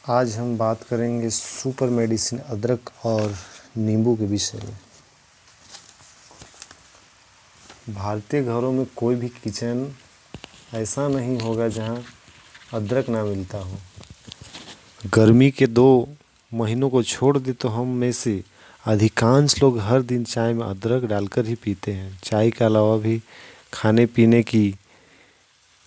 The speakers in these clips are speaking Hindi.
आज हम बात करेंगे सुपर मेडिसिन अदरक और नींबू के विषय में। भारतीय घरों में कोई भी किचन ऐसा नहीं होगा जहां अदरक ना मिलता हो। गर्मी के 2 महीनों को छोड़ दे तो हम में से अधिकांश लोग हर दिन चाय में अदरक डालकर ही पीते हैं। चाय के अलावा भी खाने पीने की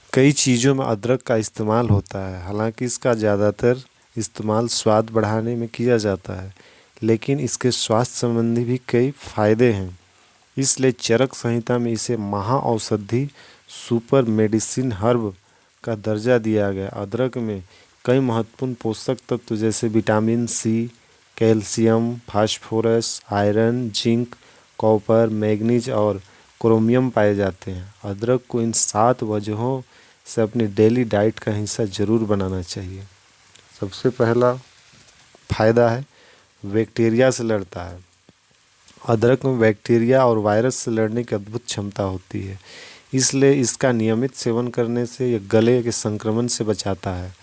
कई चीज़ों में अदरक का इस्तेमाल होता है। हालांकि इसका ज़्यादातर इस्तेमाल स्वाद बढ़ाने में किया जाता है, लेकिन इसके स्वास्थ्य संबंधी भी कई फायदे हैं। इसलिए चरक संहिता में इसे महाऔषधि सुपर मेडिसिन हर्ब का दर्जा दिया गया। अदरक में कई महत्वपूर्ण पोषक तत्व जैसे vitamin C, calcium, phosphorus, iron, zinc, copper, manganese और क्रोमियम पाए जाते हैं। अदरक को इन 7 वजहों से अपनी डेली डाइट का हिस्सा जरूर बनाना चाहिए। सबसे पहला फायदा है, बैक्टीरिया से लड़ता है। अदरक में बैक्टीरिया और वायरस से लड़ने की अद्भुत क्षमता होती है, इसलिए इसका नियमित सेवन करने से यह गले के संक्रमण से बचाता है।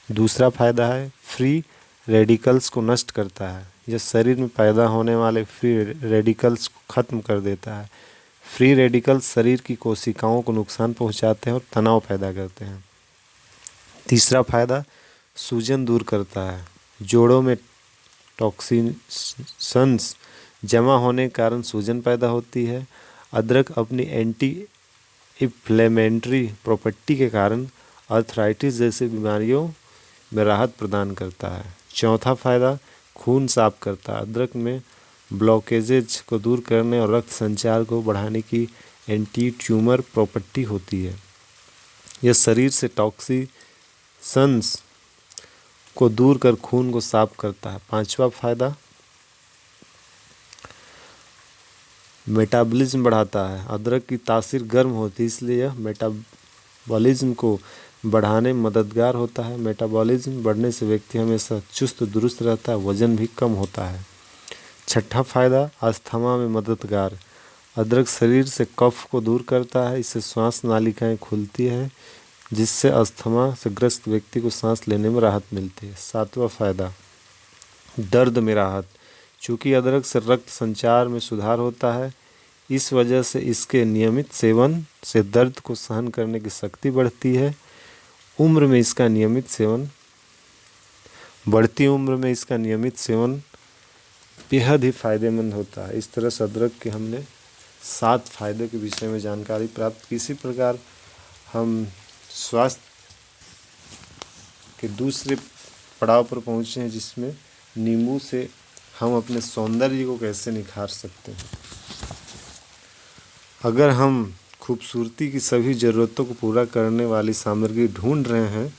दूसरा फायदा है, फ्री रेडिकल्स को नष्ट करता है। यह शरीर में पैदा होने वाले फ्री रेडिकल्स को खत्म कर देता है। फ्री रेडिकल्स शरीर की कोशिकाओं को नुकसान पहुंचाते हैं और तनाव पैदा करते हैं। तीसरा फायदा, सूजन दूर करता है। जोड़ों में टॉक्सिन्स जमा होने के कारण सूजन पैदा होती है। अदरक अपनी एंटी इंफ्लेमेटरी प्रॉपर्टी के कारण आर्थराइटिस जैसी बीमारियों में राहत प्रदान करता है। चौथा फायदा, खून साफ करता है। अदरक में ब्लॉकेजेज को दूर करने और रक्त संचार को बढ़ाने की एंटी ट्यूमर प्रॉपर्टी होती है। यह शरीर से टॉक्सिन्स को दूर कर खून को साफ करता है। पांचवा फायदा, मेटाबॉलिज्म बढ़ाता है। अदरक की तासीर गर्म होती है, इसलिए यह मेटाबॉलिज्म को बढ़ाने में मददगार होता है। मेटाबॉलिज्म बढ़ने से व्यक्ति हमेशा चुस्त दुरुस्त रहता है, वजन भी कम होता है। छठा फायदा, अस्थमा में मददगार। अदरक शरीर से कफ को दूर करता है, इससे श्वास नालिकाएं खुलती है, जिससे अस्थमा से ग्रस्त व्यक्ति को सांस लेने में राहत मिलती है। सातवां फायदा, दर्द में राहत। चूँकि अदरक से रक्त संचार में सुधार होता है, इस वजह से इसके नियमित सेवन से दर्द को सहन करने की शक्ति बढ़ती है। बढ़ती उम्र में इसका नियमित सेवन बेहद ही फायदेमंद होता है। इस तरह से अदरक के हमने 7 फायदों के विषय में जानकारी प्राप्त की। इसी प्रकार हम स्वास्थ्य के दूसरे पड़ाव पर पहुँचे हैं, जिसमें नींबू से हम अपने सौंदर्य को कैसे निखार सकते हैं। अगर हम खूबसूरती की सभी ज़रूरतों को पूरा करने वाली सामग्री ढूंढ रहे हैं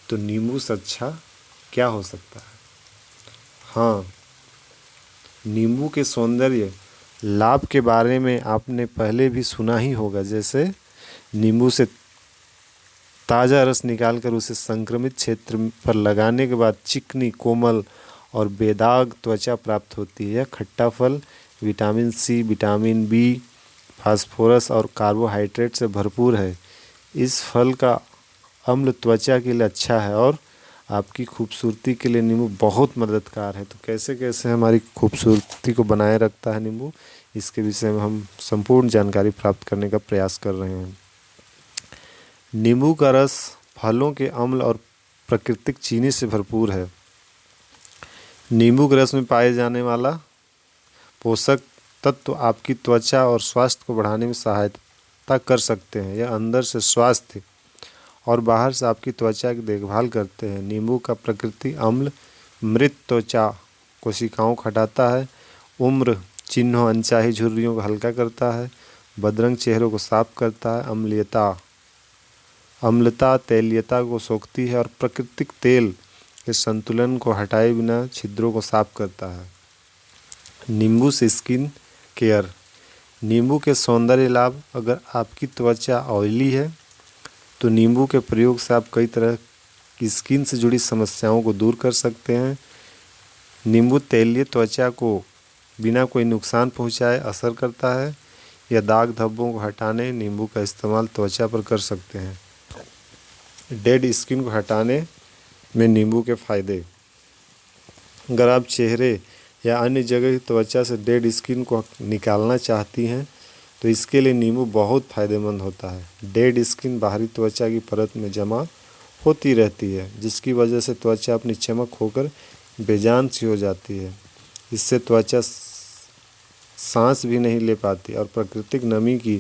तो नींबू से अच्छा क्या हो सकता है। हाँ, नींबू के सौंदर्य लाभ के बारे में आपने पहले भी सुना ही होगा। जैसे नींबू से ताज़ा रस निकालकर उसे संक्रमित क्षेत्र पर लगाने के बाद चिकनी, कोमल और बेदाग त्वचा प्राप्त होती है। यह खट्टा फल vitamin C, vitamin B, phosphorus और कार्बोहाइड्रेट से भरपूर है। इस फल का अम्ल त्वचा के लिए अच्छा है और आपकी खूबसूरती के लिए नींबू बहुत मददगार है। तो कैसे कैसे हमारी खूबसूरती को बनाए रखता है नींबू, इसके विषय में हम संपूर्ण जानकारी प्राप्त करने का प्रयास कर रहे हैं। नींबू का रस फलों के अम्ल और प्राकृतिक चीनी से भरपूर है। नींबू के रस में पाए जाने वाला पोषक तत्व आपकी त्वचा और स्वास्थ्य को बढ़ाने में सहायता कर सकते हैं। यह अंदर से स्वास्थ्य और बाहर से आपकी त्वचा की देखभाल करते हैं। नींबू का प्राकृतिक अम्ल मृत त्वचा कोशिकाओं को हटाता है, उम्र चिन्हों, अनचाही झुर्रियों को हल्का करता है, बदरंग चेहरों को साफ करता है, अम्लता तैलीयता को सोखती है और प्राकृतिक तेल के संतुलन को हटाए बिना छिद्रों को साफ करता है। नींबू से स्किन केयर। नींबू के सौंदर्य लाभ। अगर आपकी त्वचा ऑयली है तो नींबू के प्रयोग से आप कई तरह की स्किन से जुड़ी समस्याओं को दूर कर सकते हैं। नींबू तैलीय त्वचा को बिना कोई नुकसान पहुंचाए असर करता है। या दाग धब्बों को हटाने नींबू का इस्तेमाल त्वचा पर कर सकते हैं। डेड स्किन को हटाने में नींबू के फायदे। अगर आप चेहरे या अन्य जगह की त्वचा से डेड स्किन को निकालना चाहती हैं तो इसके लिए नींबू बहुत फ़ायदेमंद होता है। डेड स्किन बाहरी त्वचा की परत में जमा होती रहती है, जिसकी वजह से त्वचा अपनी चमक खोकर बेजान सी हो जाती है। इससे त्वचा सांस भी नहीं ले पाती और प्राकृतिक नमी की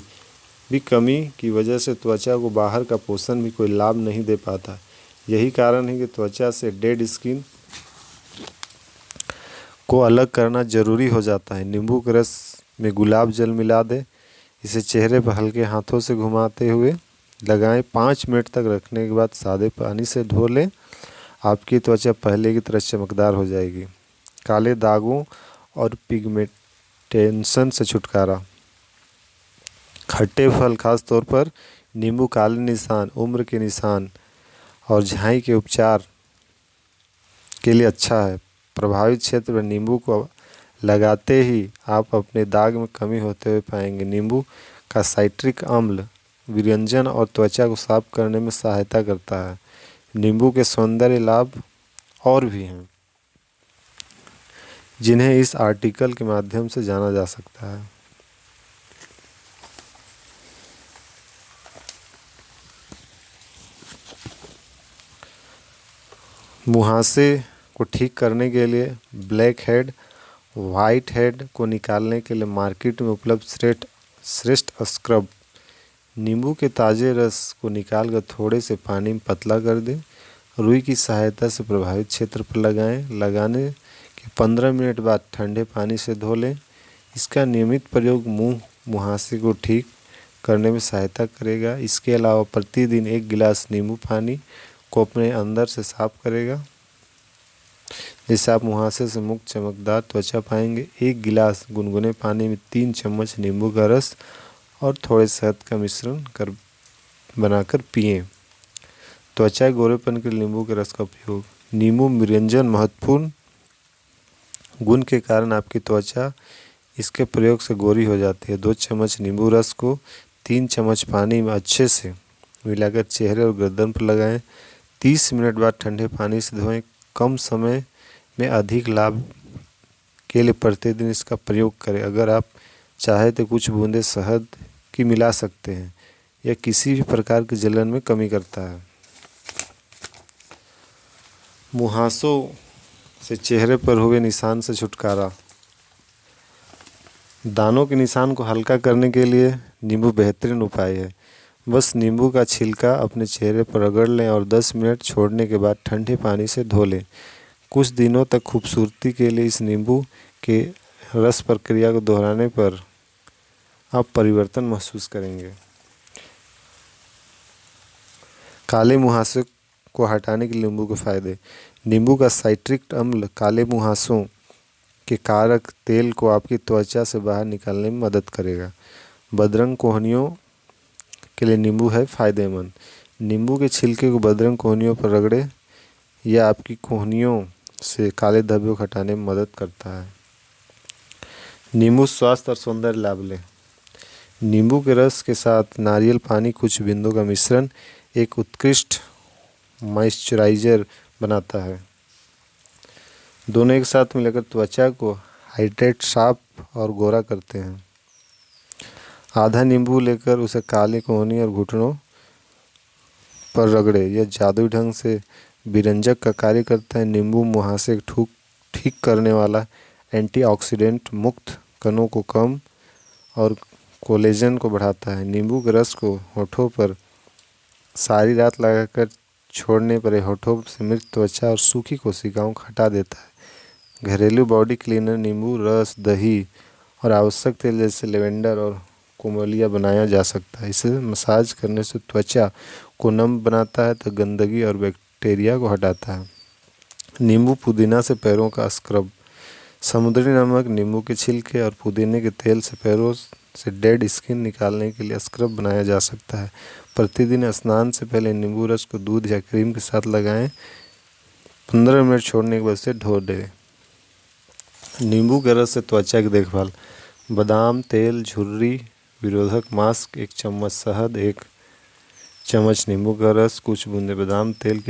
भी कमी की वजह से त्वचा को बाहर का पोषण भी कोई लाभ नहीं दे पाता। यही कारण है कि त्वचा से डेड स्किन को अलग करना ज़रूरी हो जाता है। नींबू के रस में गुलाब जल मिला दें, इसे चेहरे पर हल्के हाथों से घुमाते हुए लगाएं। 5 मिनट तक रखने के बाद सादे पानी से धो लें। आपकी त्वचा पहले की तरह चमकदार हो जाएगी। काले दागों और पिगमेंटेशन से छुटकारा। खट्टे फल, खास तौर पर नींबू, काले निशान, उम्र के निशान और झाई के उपचार के लिए अच्छा है। प्रभावित क्षेत्र में नींबू को लगाते ही आप अपने दाग में कमी होते हुए पाएंगे। नींबू का साइट्रिक अम्ल विरंजन और त्वचा को साफ करने में सहायता करता है। नींबू के सौंदर्य लाभ और भी हैं, जिन्हें इस आर्टिकल के माध्यम से जाना जा सकता है। मुहासे को ठीक करने के लिए ब्लैक हेड, वाइट हेड को निकालने के लिए मार्केट में उपलब्ध श्रेष्ठ स्क्रब। नींबू के ताज़े रस को निकालकर थोड़े से पानी में पतला कर दें। रुई की सहायता से प्रभावित क्षेत्र पर लगाएं। लगाने के 15 मिनट बाद ठंडे पानी से धो लें। इसका नियमित प्रयोग मुहासे को ठीक करने में सहायता करेगा। इसके अलावा प्रतिदिन 1 गिलास नींबू पानी को अपने अंदर से साफ करेगा, जिससे आप मुहासे से मुक्त चमकदार त्वचा पाएंगे। 1 गिलास गुनगुने पानी में 3 चम्मच नींबू का रस और थोड़े शहद का मिश्रण बनाकर पिएं। त्वचा गोरेपन के लिए नींबू के रस का उपयोग। नींबू विरंजन महत्वपूर्ण गुण के कारण आपकी त्वचा इसके प्रयोग से गोरी हो जाती है। 2 चम्मच नींबू रस को 3 चम्मच पानी में अच्छे से मिलाकर चेहरे और गर्दन पर लगाएं। 30 मिनट बाद ठंडे पानी से धोएं। कम समय में अधिक लाभ के लिए प्रतिदिन इसका प्रयोग करें। अगर आप चाहें तो कुछ बूंदें शहद की मिला सकते हैं। यह किसी भी प्रकार की जलन में कमी करता है। मुहासों से चेहरे पर हुए निशान से छुटकारा। दानों के निशान को हल्का करने के लिए नींबू बेहतरीन उपाय है। बस नींबू का छिलका अपने चेहरे पर रगड़ लें और 10 मिनट छोड़ने के बाद ठंडे पानी से धो लें। कुछ दिनों तक खूबसूरती के लिए इस नींबू के रस प्रक्रिया को दोहराने पर आप परिवर्तन महसूस करेंगे। काले मुहासे को हटाने के नींबू के फायदे। नींबू का साइट्रिक अम्ल काले मुहासों के कारक तेल को आपकी त्वचा से बाहर निकालने में मदद करेगा। बदरंग कोहनियों के लिए नींबू है फायदेमंद। नींबू के छिलके को बदरंग कोहनियों पर रगड़ें। यह आपकी कोहनियों से काले धब्बे को हटाने में मदद करता है। नींबू स्वास्थ्य और सौंदर्य लाभ लें। नींबू के रस के साथ नारियल पानी कुछ बिंदु का मिश्रण एक उत्कृष्ट मॉइस्चराइज़र बनाता है। दोनों एक साथ मिलकर त्वचा को हाइड्रेट, साफ और गोरा करते हैं। आधा नींबू लेकर उसे काले कोहनी और घुटनों पर रगड़े। यह जादुई ढंग से विरंजक का कार्य करता है। नींबू मुहासे ठीक करने वाला, एंटीऑक्सीडेंट, मुक्त कणों को कम और कोलेजन को बढ़ाता है। नींबू के रस को होठों पर सारी रात लगाकर छोड़ने पर होठों से मृत त्वचा और सूखी कोशिकाओं को हटा देता है। घरेलू बॉडी क्लीनर नींबू रस, दही और आवश्यक तेल जैसे लेवेंडर और कोमोलिया बनाया जा सकता है। इसे मसाज करने से त्वचा को नम बनाता है तो गंदगी और बैक्टीरिया को हटाता है। नींबू पुदीना से पैरों का स्क्रब। समुद्री नमक, नींबू के छिलके और पुदीने के तेल से पैरों से डेड स्किन निकालने के लिए स्क्रब बनाया जा सकता है। प्रतिदिन स्नान से पहले नींबू रस को दूध या क्रीम के साथ लगाएं। 15 मिनट छोड़ने के बाद से धो दें। नींबू के रस से त्वचा की देखभाल। बादाम तेल, झुर्री विरोधक मास्क, 1 चम्मच शहद, 1 चम्मच नींबू का रस, कुछ बूंदे बादाम तेल के